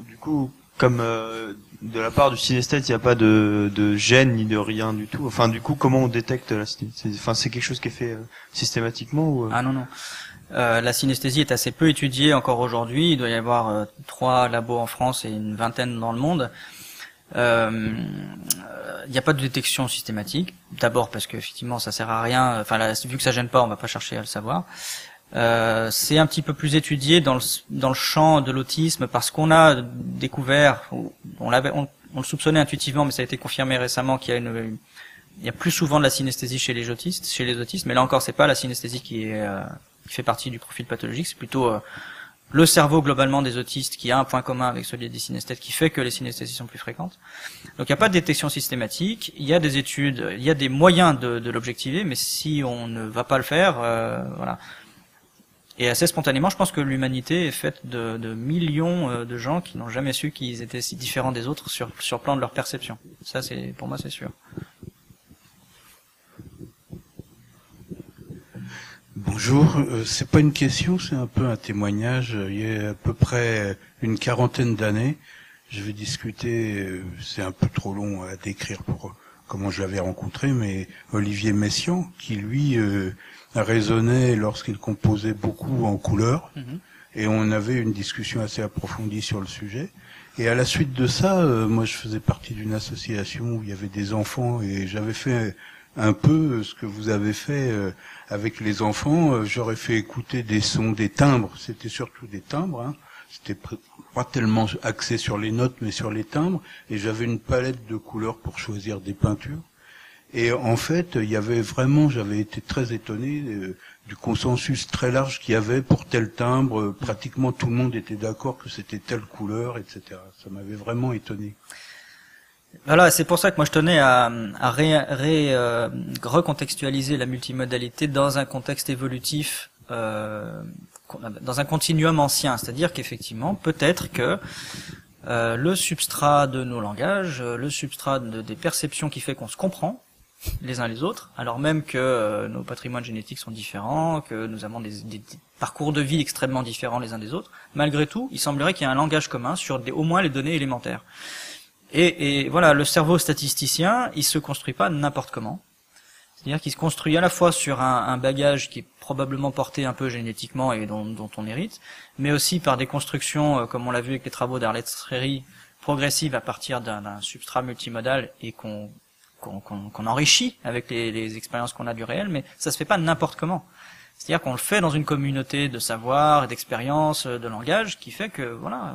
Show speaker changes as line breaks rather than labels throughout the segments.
du coup, comme de la part du synesthète, il n'y a pas de gêne ni de rien du tout. Enfin, du coup, comment on détecte la synesthésie? Enfin, c'est quelque chose qui est fait systématiquement ou
Ah non, non. La synesthésie est assez peu étudiée encore aujourd'hui. Il doit y avoir 3 labos en France et une vingtaine dans le monde. Il n'y a pas de détection systématique. D'abord parce que effectivement ça sert à rien. Enfin, vu que ça gêne pas, on va pas chercher à le savoir. C'est un petit peu plus étudié dans le champ de l'autisme parce qu'on a découvert, on le soupçonnait intuitivement, mais ça a été confirmé récemment qu'il y a plus souvent de la synesthésie chez les autistes, mais là encore c'est pas la synesthésie qui fait partie du profil pathologique, c'est plutôt le cerveau globalement des autistes qui a un point commun avec celui des synesthètes qui fait que les synesthésies sont plus fréquentes. Donc il n'y a pas de détection systématique, il y a des études, il y a des moyens de l'objectiver, mais si on ne va pas le faire, voilà. Et assez spontanément, je pense que l'humanité est faite de millions de gens qui n'ont jamais su qu'ils étaient si différents des autres sur le plan de leur perception. Ça, pour moi, c'est sûr.
Bonjour, c'est pas une question, c'est un peu un témoignage. Il y a à peu près une quarantaine d'années, je vais discuter, c'est un peu trop long à décrire pour comment je l'avais rencontré, mais Olivier Messiaen, qui lui raisonnait lorsqu'il composait beaucoup en couleurs, et on avait une discussion assez approfondie sur le sujet. Et à la suite de ça, moi je faisais partie d'une association où il y avait des enfants, et j'avais fait un peu ce que vous avez fait avec les enfants. J'aurais fait écouter des sons, des timbres, c'était surtout des timbres, hein. C'était pas tellement axé sur les notes, mais sur les timbres, et j'avais une palette de couleurs pour choisir des peintures. Et en fait, il y avait vraiment, j'avais été très étonné du consensus très large qu'il y avait pour tel timbre. Pratiquement tout le monde était d'accord que c'était telle couleur, etc. Ça m'avait vraiment étonné.
Voilà, c'est pour ça que moi je tenais à recontextualiser la multimodalité dans un contexte évolutif, dans un continuum ancien. C'est-à-dire qu'effectivement, peut-être que le substrat de nos langages, le substrat des perceptions qui fait qu'on se comprend les uns les autres, alors même que nos patrimoines génétiques sont différents, que nous avons des parcours de vie extrêmement différents les uns des autres, malgré tout, il semblerait qu'il y ait un langage commun sur au moins les données élémentaires. Et voilà, le cerveau statisticien, il se construit pas n'importe comment. C'est-à-dire qu'il se construit à la fois sur un bagage qui est probablement porté un peu génétiquement et dont on hérite, mais aussi par des constructions, comme on l'a vu avec les travaux d'Arlette Sréry, progressives à partir d'un substrat multimodal et qu'on enrichit avec les expériences qu'on a du réel, mais ça se fait pas n'importe comment. C'est-à-dire qu'on le fait dans une communauté de savoir, d'expérience, de langage, qui fait que, voilà,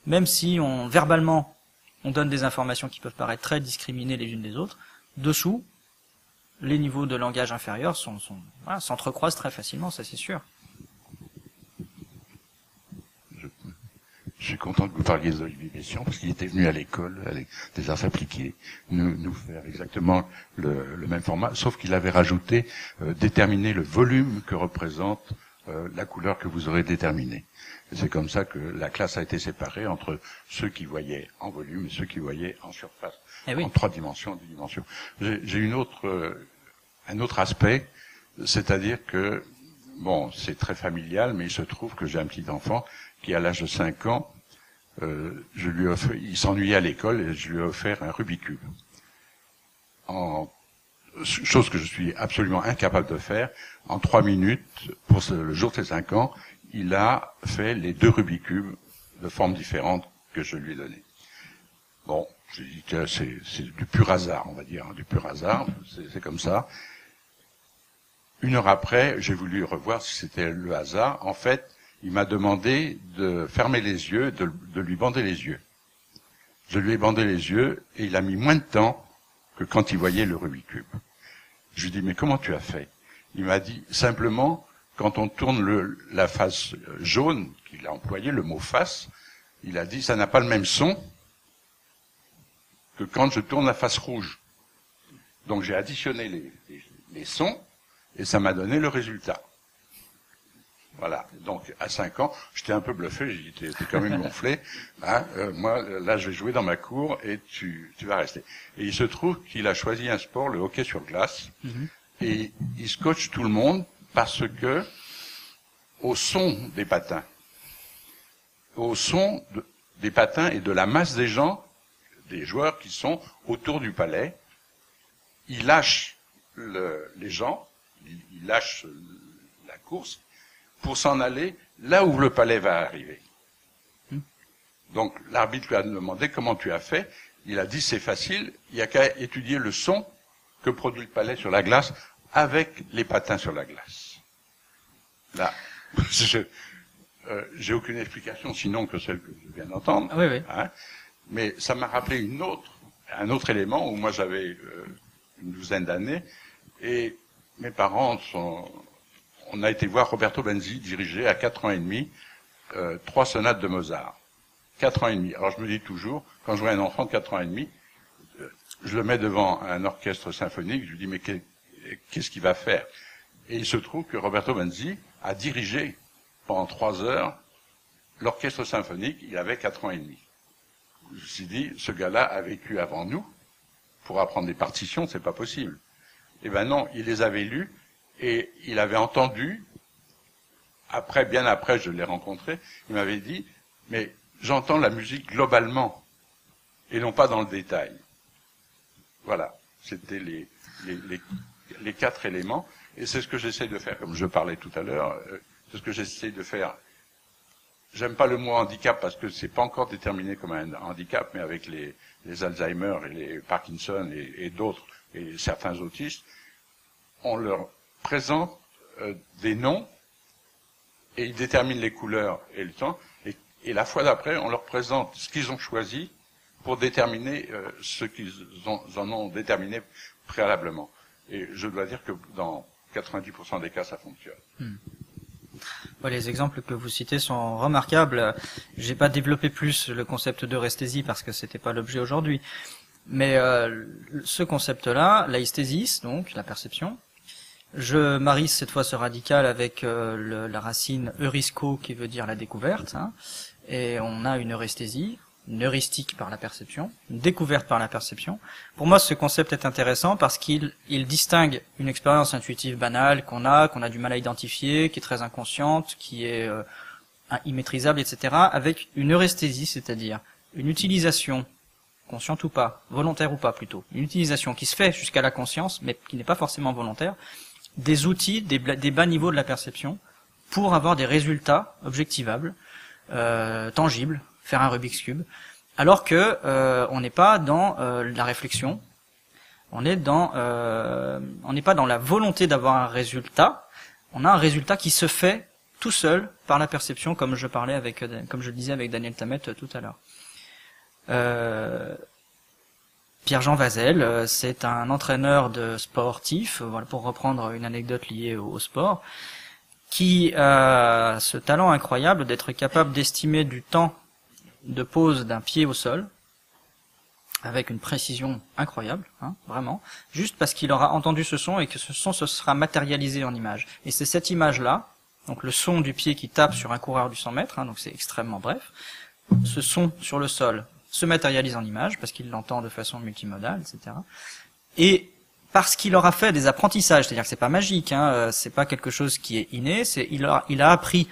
même si verbalement, on donne des informations qui peuvent paraître très discriminées les unes des autres, dessous, les niveaux de langage inférieurs s'entrecroisent très facilement, ça c'est sûr.
Je suis content que vous parliez d'Olivier Messiaen, parce qu'il était venu à l'école, avec des arts appliqués, nous faire exactement le même format, sauf qu'il avait rajouté, déterminer le volume que représente la couleur que vous aurez déterminée. Et c'est comme ça que la classe a été séparée entre ceux qui voyaient en volume et ceux qui voyaient en surface, en 3 dimensions, 10 dimensions. J'ai un autre aspect, c'est-à-dire que, bon, c'est très familial, mais il se trouve que j'ai un petit enfant qui, à l'âge de 5 ans, il s'ennuyait à l'école et je lui ai offert un Rubik's Cube. Chose que je suis absolument incapable de faire, en 3 minutes, pour le jour de ses 5 ans, il a fait les 2 Rubik's Cube de formes différentes que je lui ai données. Bon, j'ai dit que c'est du pur hasard, on va dire, hein, du pur hasard, c'est comme ça. 1 heure après, j'ai voulu revoir si c'était le hasard. En fait, il m'a demandé de fermer les yeux, de lui bander les yeux. Je lui ai bandé les yeux et il a mis moins de temps que quand il voyait le Rubik's Cube. Je lui ai dit, mais comment tu as fait? Il m'a dit, simplement, quand on tourne la face jaune, qu'il a employé le mot face, il a dit, ça n'a pas le même son que quand je tourne la face rouge. Donc j'ai additionné les sons et ça m'a donné le résultat. Voilà. Donc à 5 ans, j'étais un peu bluffé, j'étais quand même gonflé. Hein, moi, là, je vais jouer dans ma cour et tu vas rester. Et il se trouve qu'il a choisi un sport, le hockey sur glace, et il scotche tout le monde parce que au son des patins. Au son des patins et de la masse des gens, des joueurs qui sont autour du palais. Il lâche les gens, il lâche la course pour s'en aller là où le palais va arriver. Donc l'arbitre lui a demandé comment tu as fait. Il a dit c'est facile, il n'y a qu'à étudier le son que produit le palais sur la glace avec les patins sur la glace. Là, j'ai aucune explication sinon que celle que je viens d'entendre.
Oui, oui.
Hein, mais ça m'a rappelé un autre élément où moi j'avais une douzaine d'années et mes parents on a été voir Roberto Benzi diriger à 4 ans et demi 3 sonates de Mozart. 4 ans et demi. Alors je me dis toujours, quand je vois un enfant de 4 ans et demi, je le mets devant un orchestre symphonique, je lui dis mais qu'est-ce qu'il va faire? Et il se trouve que Roberto Benzi a dirigé pendant 3 heures l'orchestre symphonique, il avait 4 ans et demi. Je me suis dit, ce gars-là a vécu avant nous, pour apprendre des partitions, c'est pas possible. Eh ben non, il les avait lues, et il avait entendu, bien après je l'ai rencontré, il m'avait dit, mais j'entends la musique globalement, et non pas dans le détail. Voilà, c'était les 4 éléments, et c'est ce que j'essaie de faire, comme je parlais tout à l'heure, c'est ce que j'essaie de faire. J'aime pas le mot handicap parce que c'est pas encore déterminé comme un handicap, mais avec les Alzheimer et les Parkinson et d'autres, et certains autistes, on leur présente des noms, et ils déterminent les couleurs et le temps, et la fois d'après, on leur présente ce qu'ils ont choisi pour déterminer ce qu'ils en ont déterminé préalablement. Et je dois dire que dans 90% des cas, ça fonctionne.
Les exemples que vous citez sont remarquables. J'ai pas développé plus le concept d'euresthésie parce que c'était pas l'objet aujourd'hui. Mais ce concept-là, l'aesthésis, donc la perception, je marie cette fois ce radical avec la racine eurisco qui veut dire la découverte, hein, et on a une euresthésie, une heuristique par la perception, une découverte par la perception. Pour moi, ce concept est intéressant parce qu'il distingue une expérience intuitive banale qu'on a du mal à identifier, qui est très inconsciente, qui est immaîtrisable, etc., avec une euresthésie, c'est-à-dire une utilisation, consciente ou pas, volontaire ou pas plutôt, une utilisation qui se fait jusqu'à la conscience, mais qui n'est pas forcément volontaire, des outils, des bas niveaux de la perception, pour avoir des résultats objectivables, tangibles, faire un Rubik's Cube, alors que on n'est pas dans la réflexion, on n'est pas dans la volonté d'avoir un résultat, on a un résultat qui se fait tout seul par la perception, comme je le disais avec Daniel Tammet tout à l'heure. Pierre-Jean Vazel, c'est un entraîneur de sportif, voilà, pour reprendre une anecdote liée au sport, qui a ce talent incroyable d'être capable d'estimer du temps de pose d'un pied au sol, avec une précision incroyable, hein, vraiment, juste parce qu'il aura entendu ce son et que ce son se sera matérialisé en image. Et c'est cette image-là, donc le son du pied qui tape sur un coureur du 100 mètres, hein, donc c'est extrêmement bref, ce son sur le sol se matérialise en image, parce qu'il l'entend de façon multimodale, etc. Et parce qu'il aura fait des apprentissages, c'est-à-dire que c'est pas magique, hein, c'est pas quelque chose qui est inné, il a appris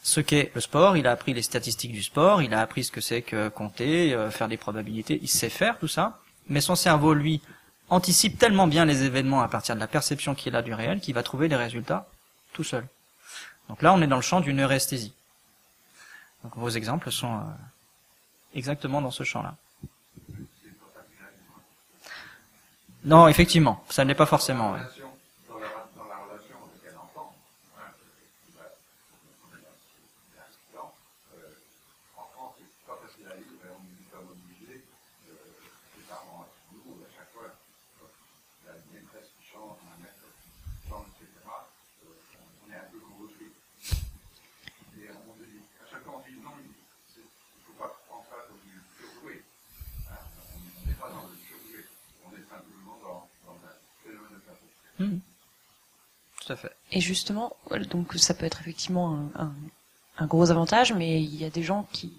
ce qu'est le sport, il a appris les statistiques du sport, il a appris ce que c'est que compter, faire des probabilités, il sait faire tout ça, mais son cerveau, lui, anticipe tellement bien les événements à partir de la perception qu'il a du réel qu'il va trouver des résultats tout seul. Donc là, on est dans le champ d'une euresthésie. Donc vos exemples sont exactement dans ce champ-là. Non, effectivement, ça n'est pas forcément. Ouais.
Dans la relation avec un enfant, en France, c'est pas facile à vivre, on est pas mobilisé, les parents nous, à chaque fois, il y a une maîtresse qui chante, un maître qui chante, etc., on est un peu convulsé. Et on se dit, à chaque fois on dit non, il ne faut pas prendre ça comme du surjoué. On n'est pas dans le surjoué, on est simplement dans un phénomène de perception.
Tout à fait.
Et justement, donc ça peut être effectivement un gros avantage, mais il y a des gens qui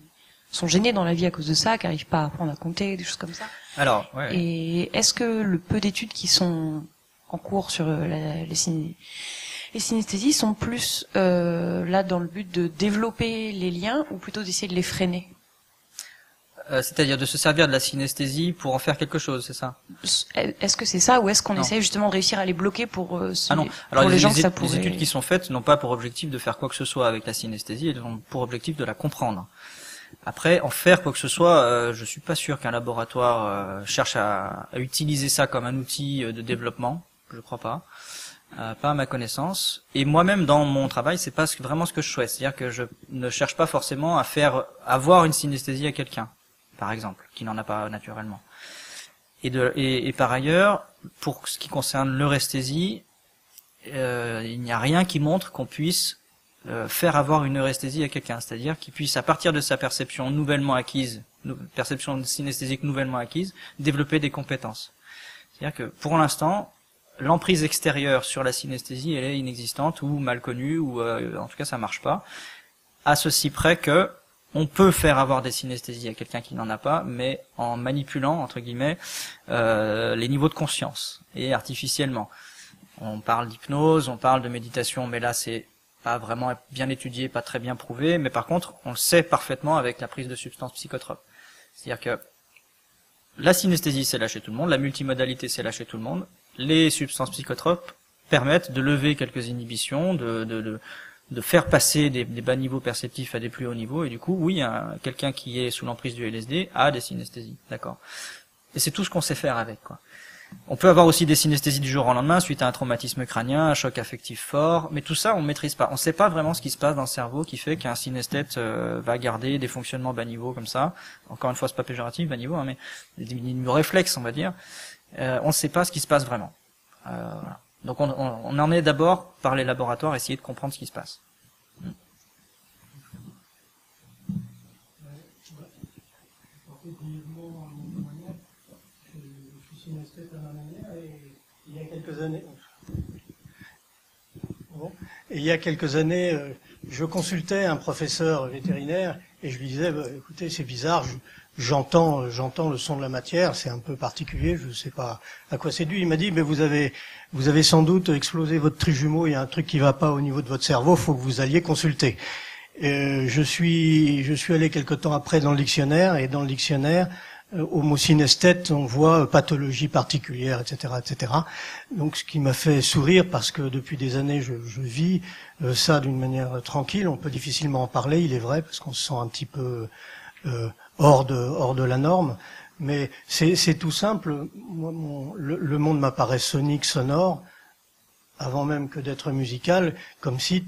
sont gênés dans la vie à cause de ça, qui n'arrivent pas à apprendre à compter, des choses comme ça.
Alors, ouais.
Et est-ce que le peu d'études qui sont en cours sur Les synesthésies sont plus là dans le but de développer les liens ou plutôt d'essayer de les freiner?
C'est-à-dire de se servir de la synesthésie pour en faire quelque chose, c'est ça?
Est-ce que c'est ça ou est-ce qu'on
Non.
essaie justement de réussir à les bloquer pour,
Ah non. Alors
pour les gens que ça
les
pourrait...
études qui sont faites n'ont pas pour objectif de faire quoi que ce soit avec la synesthésie, elles ont pour objectif de la comprendre. Après, en faire quoi que ce soit, je suis pas sûr qu'un laboratoire cherche à utiliser ça comme un outil de développement. Je crois pas. Pas à ma connaissance. Et moi-même, dans mon travail, c'est pas vraiment ce que je souhaite. C'est-à-dire que je ne cherche pas forcément à faire avoir une synesthésie à quelqu'un, par exemple, qui n'en a pas naturellement. Et par ailleurs, pour ce qui concerne l'euresthésie, il n'y a rien qui montre qu'on puisse faire avoir une euresthésie à quelqu'un, c'est-à-dire qu'il puisse, à partir de sa perception nouvellement acquise, perception synesthésique nouvellement acquise, développer des compétences. C'est-à-dire que, pour l'instant, l'emprise extérieure sur la synesthésie, elle est inexistante ou mal connue, ou en tout cas ça marche pas, à ceci près que on peut faire avoir des synesthésies à quelqu'un qui n'en a pas, mais en manipulant, entre guillemets, les niveaux de conscience, et artificiellement. On parle d'hypnose, on parle de méditation, mais là c'est pas vraiment bien étudié, pas très bien prouvé, mais par contre, on le sait parfaitement avec la prise de substances psychotropes. C'est-à-dire que la synesthésie, c'est là chez tout le monde, la multimodalité, c'est là chez tout le monde, les substances psychotropes permettent de lever quelques inhibitions, de faire passer des bas niveaux perceptifs à des plus hauts niveaux, et du coup, oui, quelqu'un qui est sous l'emprise du LSD a des synesthésies, d'accord. Et c'est tout ce qu'on sait faire avec, quoi. On peut avoir aussi des synesthésies du jour au lendemain suite à un traumatisme crânien, un choc affectif fort, mais tout ça on maîtrise pas. On sait pas vraiment ce qui se passe dans le cerveau qui fait qu'un synesthète va garder des fonctionnements bas niveau comme ça. Encore une fois, c'est pas péjoratif bas niveau, hein, mais des niveaux réflexes, on va dire. On ne sait pas ce qui se passe vraiment. Voilà. Donc on en est d'abord par les laboratoires essayer de comprendre ce qui se passe.
Il y a quelques années, je consultais un professeur vétérinaire et je lui disais, écoutez, c'est bizarre, j'entends le son de la matière, c'est un peu particulier, je ne sais pas à quoi c'est dû. Il m'a dit, mais vous avez sans doute explosé votre trijumeau, il y a un truc qui va pas au niveau de votre cerveau, faut que vous alliez consulter. Je suis allé quelque temps après dans le dictionnaire, et dans le dictionnaire, au mot synesthète, on voit pathologie particulière, etc., etc. Donc, ce qui m'a fait sourire, parce que depuis des années, je vis ça d'une manière tranquille. On peut difficilement en parler, il est vrai, parce qu'on se sent un petit peu hors de la norme. Mais c'est tout simple. Moi, le monde m'apparaît sonique, sonore, avant même que d'être musical, comme si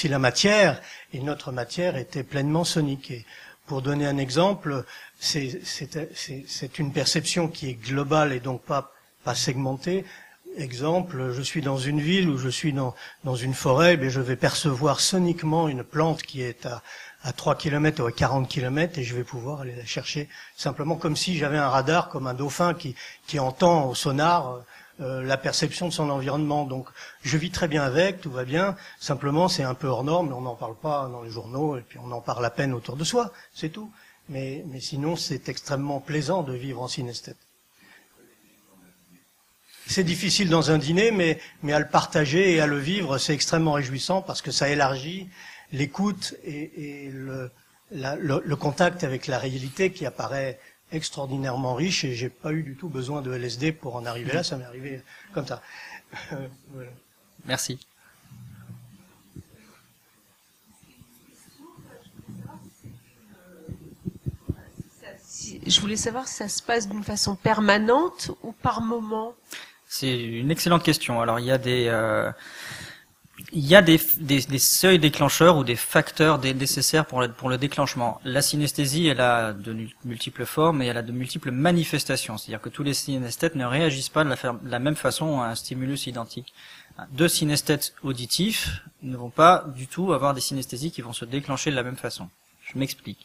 la matière et notre matière étaient pleinement soniques. Et pour donner un exemple, c'est une perception qui est globale et donc pas segmentée. Exemple, je suis dans une ville ou je suis dans une forêt, mais je vais percevoir soniquement une plante qui est à 3 km ou à 40 km et je vais pouvoir aller la chercher simplement comme si j'avais un radar, comme un dauphin qui entend au sonar la perception de son environnement. Donc je vis très bien avec, tout va bien, simplement c'est un peu hors norme, on n'en parle pas dans les journaux et puis on en parle à peine autour de soi, c'est tout. Mais sinon c'est extrêmement plaisant de vivre en synesthète. C'est difficile dans un dîner, mais à le partager et à le vivre, c'est extrêmement réjouissant parce que ça élargit l'écoute et le contact avec la réalité qui apparaît extraordinairement riche, et j'ai pas eu du tout besoin de LSD pour en arriver là, ça m'est arrivé comme ça. Voilà.
Merci.
Je voulais savoir si ça se passe d'une façon permanente ou par moment.
C'est une excellente question. Alors il y a des seuils déclencheurs ou des facteurs nécessaires pour le déclenchement. La synesthésie, elle a de multiples formes et elle a de multiples manifestations. C'est-à-dire que tous les synesthètes ne réagissent pas de la même façon à un stimulus identique. Deux synesthètes auditifs ne vont pas du tout avoir des synesthésies qui vont se déclencher de la même façon. Je m'explique.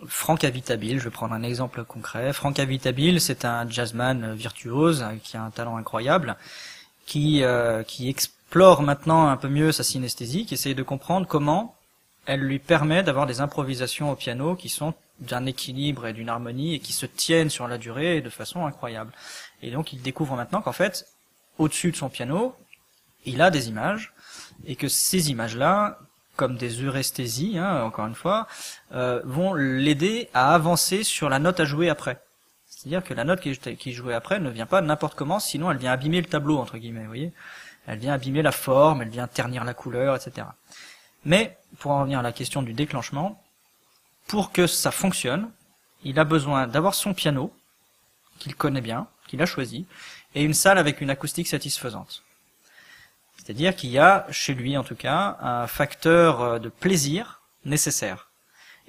Franck Avitabile, je vais prendre un exemple concret. Franck Avitabile, c'est un jazzman virtuose qui a un talent incroyable, qui explore maintenant un peu mieux sa synesthésie, qui essaye de comprendre comment elle lui permet d'avoir des improvisations au piano qui sont d'un équilibre et d'une harmonie et qui se tiennent sur la durée et de façon incroyable. Et donc il découvre maintenant qu'en fait, au-dessus de son piano, il a des images, et que ces images-là, comme des euresthésies, hein, encore une fois, vont l'aider à avancer sur la note à jouer après. C'est-à-dire que la note qui est jouée après ne vient pas n'importe comment, sinon elle vient abîmer le tableau, entre guillemets, vous voyez. Elle vient abîmer la forme, elle vient ternir la couleur, etc. Mais, pour en revenir à la question du déclenchement, pour que ça fonctionne, il a besoin d'avoir son piano, qu'il connaît bien, qu'il a choisi, et une salle avec une acoustique satisfaisante. C'est-à-dire qu'il y a, chez lui en tout cas, un facteur de plaisir nécessaire.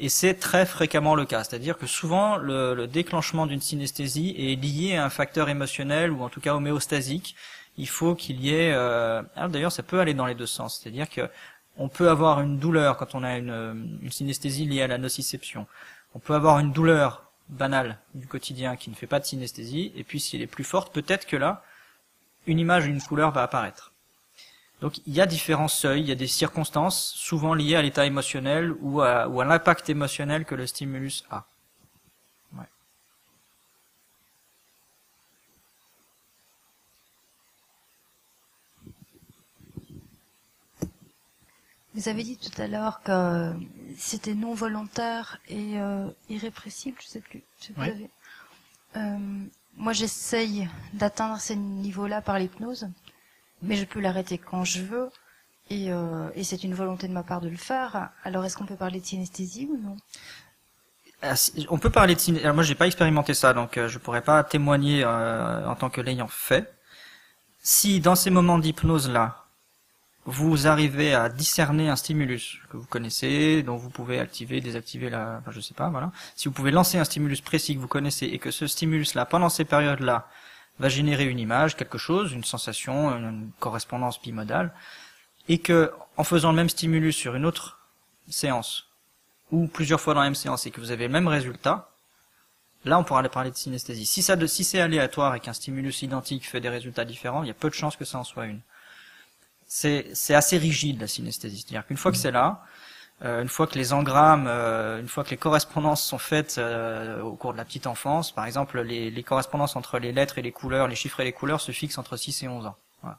Et c'est très fréquemment le cas. C'est-à-dire que souvent, le déclenchement d'une synesthésie est lié à un facteur émotionnel, ou en tout cas homéostasique. Il faut qu'il y ait... Alors d'ailleurs, ça peut aller dans les deux sens. C'est-à-dire que on peut avoir une douleur quand on a une synesthésie liée à la nociception. On peut avoir une douleur banale du quotidien qui ne fait pas de synesthésie, et puis si elle est plus forte, peut-être que là, une image ou une couleur va apparaître. Donc il y a différents seuils, il y a des circonstances souvent liées à l'état émotionnel ou à l'impact émotionnel que le stimulus a. Ouais.
Vous avez dit tout à l'heure que c'était non volontaire et irrépressible, je sais plus.
Oui.
Moi, j'essaye d'atteindre ces niveaux-là par l'hypnose, mais je peux l'arrêter quand je veux, et c'est une volonté de ma part de le faire. Alors, est-ce qu'on peut parler de synesthésie ou non?
On peut parler de synesthésie. Alors moi, j'ai pas expérimenté ça, donc je pourrais pas témoigner en tant que l'ayant fait. Si dans ces moments d'hypnose-là, vous arrivez à discerner un stimulus que vous connaissez, dont vous pouvez activer, désactiver enfin, je sais pas, voilà. Si vous pouvez lancer un stimulus précis que vous connaissez et que ce stimulus-là, pendant ces périodes-là, va générer une image, quelque chose, une sensation, une correspondance bimodale, et que, en faisant le même stimulus sur une autre séance, ou plusieurs fois dans la même séance, et que vous avez le même résultat, là, on pourra aller parler de synesthésie. Si c'est aléatoire et qu'un stimulus identique fait des résultats différents, il y a peu de chances que ça en soit une. C'est assez rigide, la synesthésie. C'est-à-dire qu'une fois que c'est là, une fois que les engrammes, une fois que les correspondances sont faites au cours de la petite enfance, par exemple, les correspondances entre les lettres et les couleurs, les chiffres et les couleurs se fixent entre 6 et 11 ans. Voilà.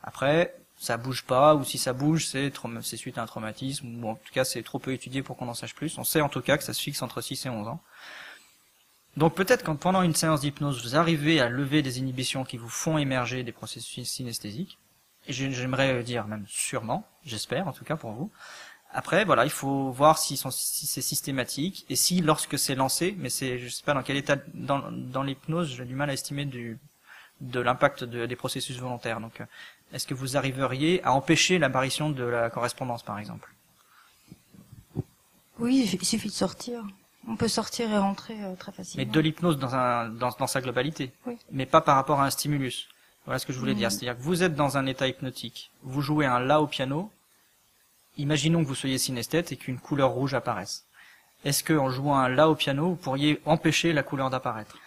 Après, ça bouge pas, ou si ça bouge, c'est suite à un traumatisme, ou en tout cas, c'est trop peu étudié pour qu'on en sache plus. On sait en tout cas que ça se fixe entre 6 et 11 ans. Donc peut-être quand pendant une séance d'hypnose, vous arrivez à lever des inhibitions qui vous font émerger des processus synesthésiques, et j'aimerais dire même sûrement, j'espère en tout cas pour vous. Après, voilà, il faut voir si c'est systématique, et si lorsque c'est lancé, mais je sais pas dans quel état, dans l'hypnose, j'ai du mal à estimer de l'impact des processus volontaires. Donc, est-ce que vous arriveriez à empêcher l'apparition de la correspondance, par exemple?
Oui, il suffit de sortir. On peut sortir et rentrer très facilement.
Mais de l'hypnose dans sa globalité.
Oui.
Mais pas par rapport à un stimulus. Voilà ce que je voulais dire. C'est-à-dire que vous êtes dans un état hypnotique. Vous jouez un La au piano. Imaginons que vous soyez synesthète et qu'une couleur rouge apparaisse. Est-ce que en jouant un La au piano, vous pourriez empêcher la couleur d'apparaître?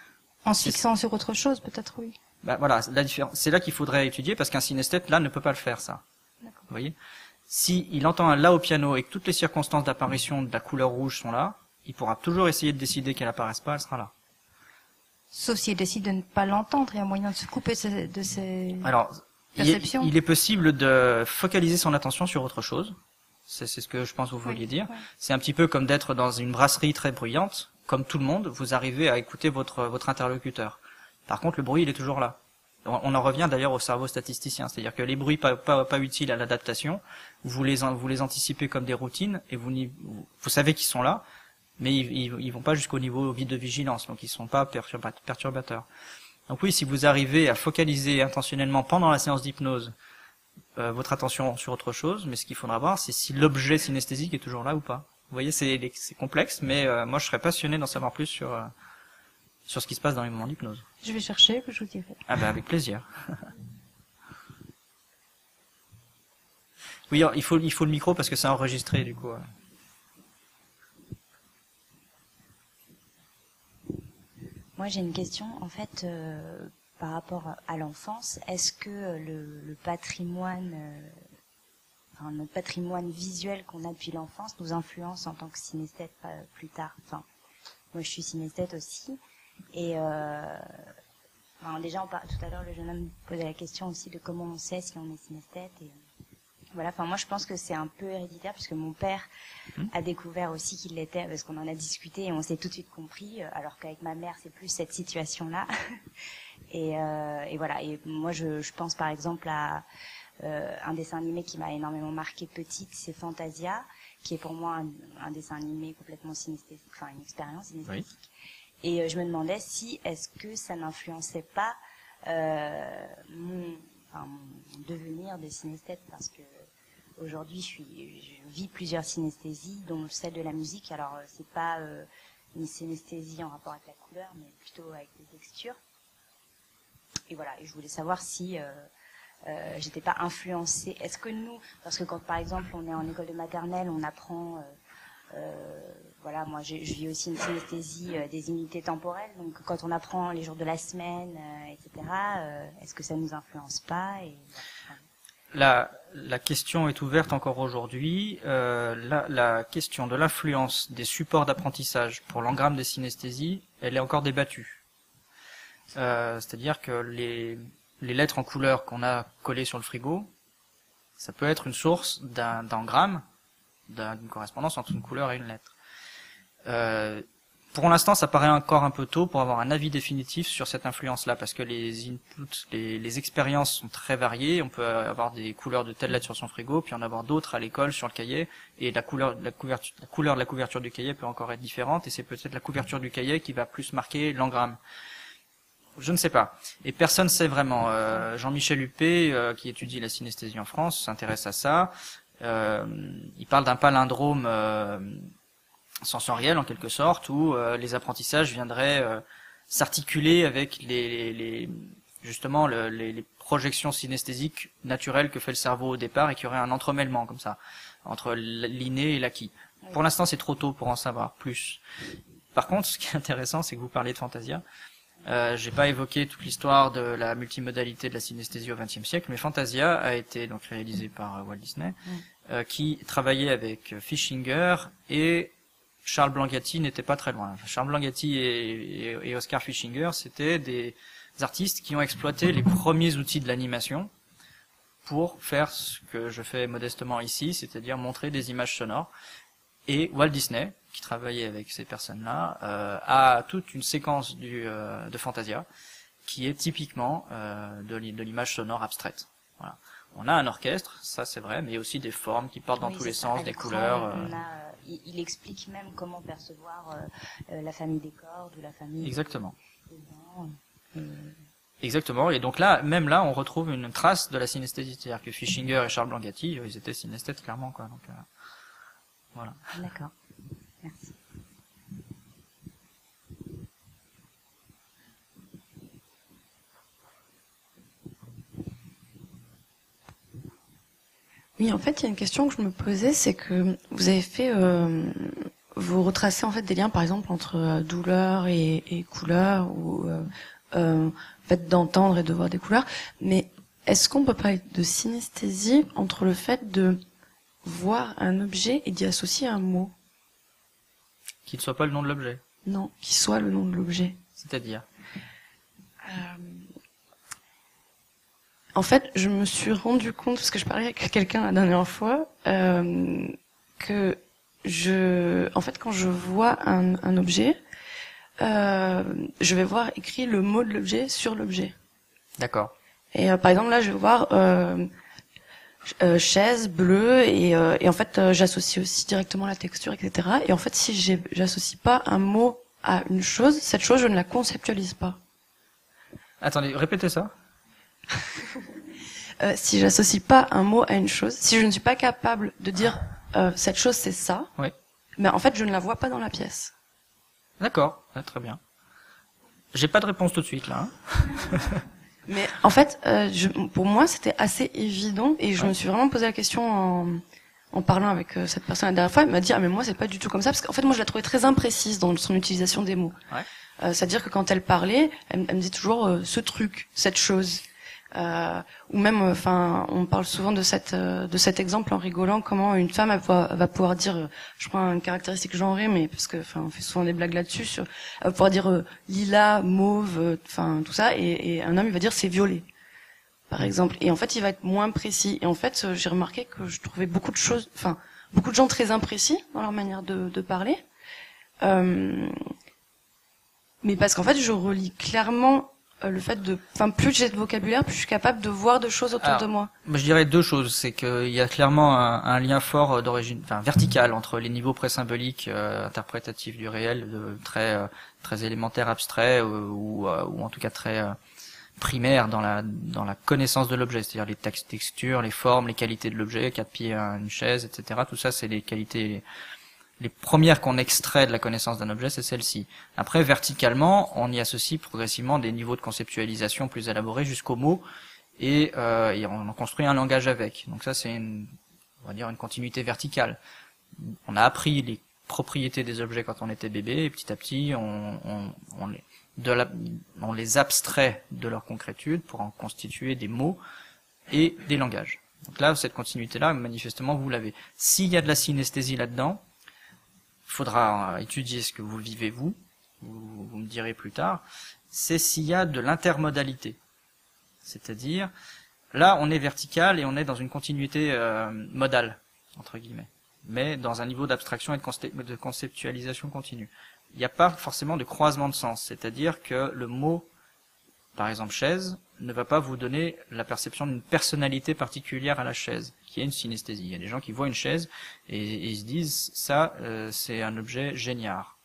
En se fixant sur autre chose, peut-être oui.
Bah voilà, c'est là qu'il faudrait étudier, parce qu'un synesthète, là, ne peut pas le faire, ça.
D'accord.
Vous voyez? Si il entend un La au piano et que toutes les circonstances d'apparition de la couleur rouge sont là, il pourra toujours essayer de décider qu'elle apparaisse pas, elle sera là.
Sauf s'il décide de ne pas l'entendre, il y a moyen de se couper de ses perceptions.
Il est possible de focaliser son attention sur autre chose. C'est ce que je pense que vous vouliez dire.
Ouais.
C'est un petit peu comme d'être dans une brasserie très bruyante. Comme tout le monde, vous arrivez à écouter votre interlocuteur. Par contre, le bruit, il est toujours là. On en revient d'ailleurs au cerveau statisticien. C'est-à-dire que les bruits pas utiles à l'adaptation, vous les anticipez comme des routines, et vous savez qu'ils sont là, mais ils vont pas jusqu'au niveau de vigilance, donc ils sont pas perturbateurs. Donc oui, si vous arrivez à focaliser intentionnellement pendant la séance d'hypnose votre attention sur autre chose, mais ce qu'il faudra voir, c'est si l'objet synesthésique est toujours là ou pas. Vous voyez, c'est complexe, mais moi je serais passionné d'en savoir plus sur ce qui se passe dans les moments d'hypnose.
Je vais chercher, je vous dirai.
Ah ben avec plaisir. Oui, il faut le micro parce que c'est enregistré du coup.
Moi, j'ai une question, en fait, par rapport à l'enfance. Est-ce que le patrimoine, notre patrimoine visuel qu'on a depuis l'enfance nous influence en tant que synesthète plus tard? Enfin, moi, je suis synesthète aussi, et Alors déjà, tout à l'heure, le jeune homme posait la question aussi de comment on sait si on est synesthète. Et voilà. Enfin, moi, je pense que c'est un peu héréditaire puisque mon père a découvert aussi qu'il l'était parce qu'on en a discuté et on s'est tout de suite compris. Alors qu'avec ma mère, c'est plus cette situation-là. Et voilà. Et moi, je pense par exemple à un dessin animé qui m'a énormément marqué petite, c'est Fantasia, qui est pour moi un dessin animé complètement synesthésique, enfin une expérience synesthésique. Oui. Et je me demandais si est-ce que ça n'influençait pas mon devenir de synesthète, parce que aujourd'hui je vis plusieurs synesthésies, dont celle de la musique. Alors c'est pas une synesthésie en rapport avec la couleur, mais plutôt avec les textures. Et voilà. Et je voulais savoir si j'étais pas influencée. Est-ce que nous, parce que quand par exemple on est en école de maternelle, on apprend voilà, moi je vis aussi une synesthésie des unités temporelles, donc quand on apprend les jours de la semaine, etc., est-ce que ça nous influence pas
La question est ouverte encore aujourd'hui. La question de l'influence des supports d'apprentissage pour l'engramme des synesthésies, elle est encore débattue. C'est-à-dire que les lettres en couleur qu'on a collées sur le frigo, ça peut être une source d'engramme, d'une correspondance entre une couleur et une lettre. Pour l'instant, ça paraît encore un peu tôt pour avoir un avis définitif sur cette influence-là, parce que les inputs, les expériences sont très variées. On peut avoir des couleurs de telle lettre sur son frigo, puis en avoir d'autres à l'école sur le cahier, et la couleur de la couverture du cahier peut encore être différente, et c'est peut-être la couverture du cahier qui va plus marquer l'engramme. Je ne sais pas. Et personne ne sait vraiment. Jean-Michel Huppé, qui étudie la synesthésie en France, s'intéresse à ça. Il parle d'un palindrome sensoriel en quelque sorte, où les apprentissages viendraient s'articuler avec justement les projections synesthésiques naturelles que fait le cerveau au départ, et qu'il y aurait un entremêlement comme ça entre l'inné et l'acquis. Oui. Pour l'instant, c'est trop tôt pour en savoir plus. Par contre, ce qui est intéressant, c'est que vous parlez de Fantasia. J'ai pas évoqué toute l'histoire de la multimodalité de la synesthésie au XXe siècle, mais Fantasia a été donc réalisé par Walt Disney, qui travaillait avec Fischinger, et Charles Blanghatti n'était pas très loin. Charles Blanghatti et Oscar Fischinger, c'était des artistes qui ont exploité les premiers outils de l'animation pour faire ce que je fais modestement ici, c'est-à-dire montrer des images sonores. Et Walt Disney, qui travaillait avec ces personnes-là, a toute une séquence de Fantasia qui est typiquement de l'image sonore abstraite. Voilà. On a un orchestre, ça c'est vrai, mais aussi des formes qui portent dans tous les sens, des couleurs.
Il explique même comment percevoir la famille des cordes ou la famille.
Exactement. Exactement. Et donc là, même là, on retrouve une trace de la synesthésie, c'est-à-dire que Fischinger et Charles Blanghatti, ils étaient synesthètes clairement, quoi. Donc voilà.
D'accord. Merci.
Oui, en fait, il y a une question que je me posais, c'est que vous avez fait, vous retracez en fait des liens, par exemple, entre douleur et couleur, ou fait d'entendre et de voir des couleurs. Mais est-ce qu'on peut parler de synesthésie entre le fait de voir un objet et d'y associer un mot?
Qui ne soit pas le nom de l'objet.
Non, qui soit le nom de l'objet.
C'est-à-dire
en fait, je me suis rendu compte, parce que je parlais avec quelqu'un la dernière fois, que en fait, quand je vois un objet, je vais voir écrit le mot de l'objet sur l'objet.
D'accord.
Et par exemple, là, je vais voir chaise, bleu, et en fait, j'associe aussi directement la texture, etc. Et en fait, si j'associe pas un mot à une chose, cette chose, je ne la conceptualise pas.
Attendez, répétez ça.
Si j'associe pas un mot à une chose, si je ne suis pas capable de dire cette chose c'est ça,
oui.
Mais en fait je ne la vois pas dans la pièce.
D'accord, très bien. J'ai pas de réponse tout de suite là. Hein.
Mais en fait, pour moi c'était assez évident, et je me suis vraiment posé la question en parlant avec cette personne la dernière fois. Elle m'a dit mais moi c'est pas du tout comme ça, parce qu'en fait moi je la trouvais très imprécise dans son utilisation des mots. Ouais. C'est-à-dire que quand elle parlait, elle me disait toujours ce truc, cette chose. ou même, enfin, on parle souvent de cet exemple en rigolant, comment une femme va pouvoir dire, je prends une caractéristique genrée, mais parce que, enfin, on fait souvent des blagues là-dessus, elle va pouvoir dire lilas, mauve, enfin tout ça, et un homme il va dire c'est violet, par exemple. Et en fait, il va être moins précis. Et en fait, j'ai remarqué que je trouvais beaucoup de gens très imprécis dans leur manière de parler. Mais parce qu'en fait, je relis clairement le fait plus j'ai de vocabulaire, plus je suis capable de voir de choses autour de moi.
Je dirais deux choses. C'est qu'il y a clairement un lien fort d'origine, vertical entre les niveaux présymboliques, interprétatifs du réel, très élémentaire, abstrait, ou en tout cas très primaire dans la connaissance de l'objet, c'est-à-dire les textures, les formes, les qualités de l'objet, 4 pieds, une chaise, etc. Tout ça, c'est les qualités, les premières qu'on extrait de la connaissance d'un objet, c'est celle-ci. Après, verticalement, on y associe progressivement des niveaux de conceptualisation plus élaborés jusqu'au mot, et on en construit un langage avec. Donc ça, c'est on va dire une continuité verticale. On a appris les propriétés des objets quand on était bébé, et petit à petit, on les abstrait de leur concrétude pour en constituer des mots et des langages. Donc là, cette continuité-là, manifestement, vous l'avez. S'il y a de la synesthésie là-dedans, il faudra étudier ce que vous vivez vous me direz plus tard, c'est s'il y a de l'intermodalité. C'est-à-dire, là, on est vertical et on est dans une continuité modale, entre guillemets, mais dans un niveau d'abstraction et de conceptualisation continue. Il n'y a pas forcément de croisement de sens, c'est-à-dire que le mot, par exemple chaise, ne va pas vous donner la perception d'une personnalité particulière à la chaise, qui est une synesthésie. Il y a des gens qui voient une chaise et ils se disent ça, c'est un objet géniard.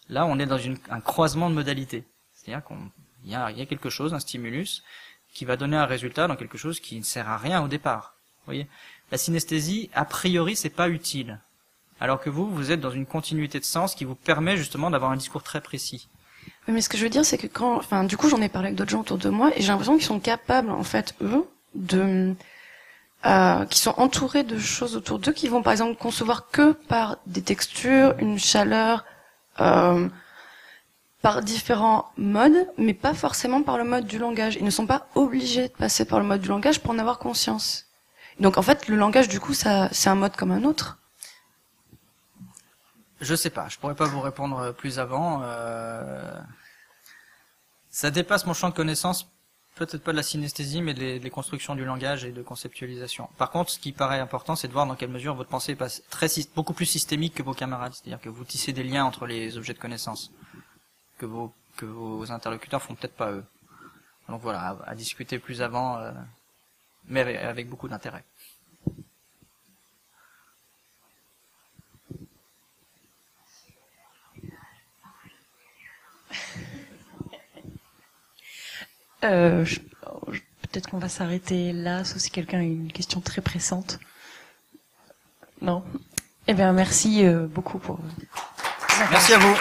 Là, on est dans un croisement de modalités, c'est-à-dire qu'il y a quelque chose, un stimulus, qui va donner un résultat dans quelque chose qui ne sert à rien au départ. Vous voyez, la synesthésie, a priori, c'est pas utile. Alors que vous êtes dans une continuité de sens qui vous permet justement d'avoir un discours très précis.
Oui, mais ce que je veux dire, c'est que du coup, j'en ai parlé avec d'autres gens autour de moi, et j'ai l'impression qu'ils sont capables, en fait, eux, qui sont entourés de choses autour d'eux, qui vont, par exemple, concevoir que par des textures, une chaleur, par différents modes, mais pas forcément par le mode du langage. Ils ne sont pas obligés de passer par le mode du langage pour en avoir conscience. Donc, en fait, le langage, du coup, c'est un mode comme un autre.
Je sais pas, je pourrais pas vous répondre plus avant. Ça dépasse mon champ de connaissance, peut-être pas de la synesthésie, mais des constructions du langage et de conceptualisation. Par contre, ce qui paraît important, c'est de voir dans quelle mesure votre pensée passe beaucoup plus systémique que vos camarades, c'est-à-dire que vous tissez des liens entre les objets de connaissance que vos interlocuteurs font peut-être pas eux. Donc voilà, à discuter plus avant, mais avec beaucoup d'intérêt.
Peut-être qu'on va s'arrêter là, sauf si quelqu'un a une question très pressante. Non? Eh bien, merci beaucoup pour...
Merci à vous.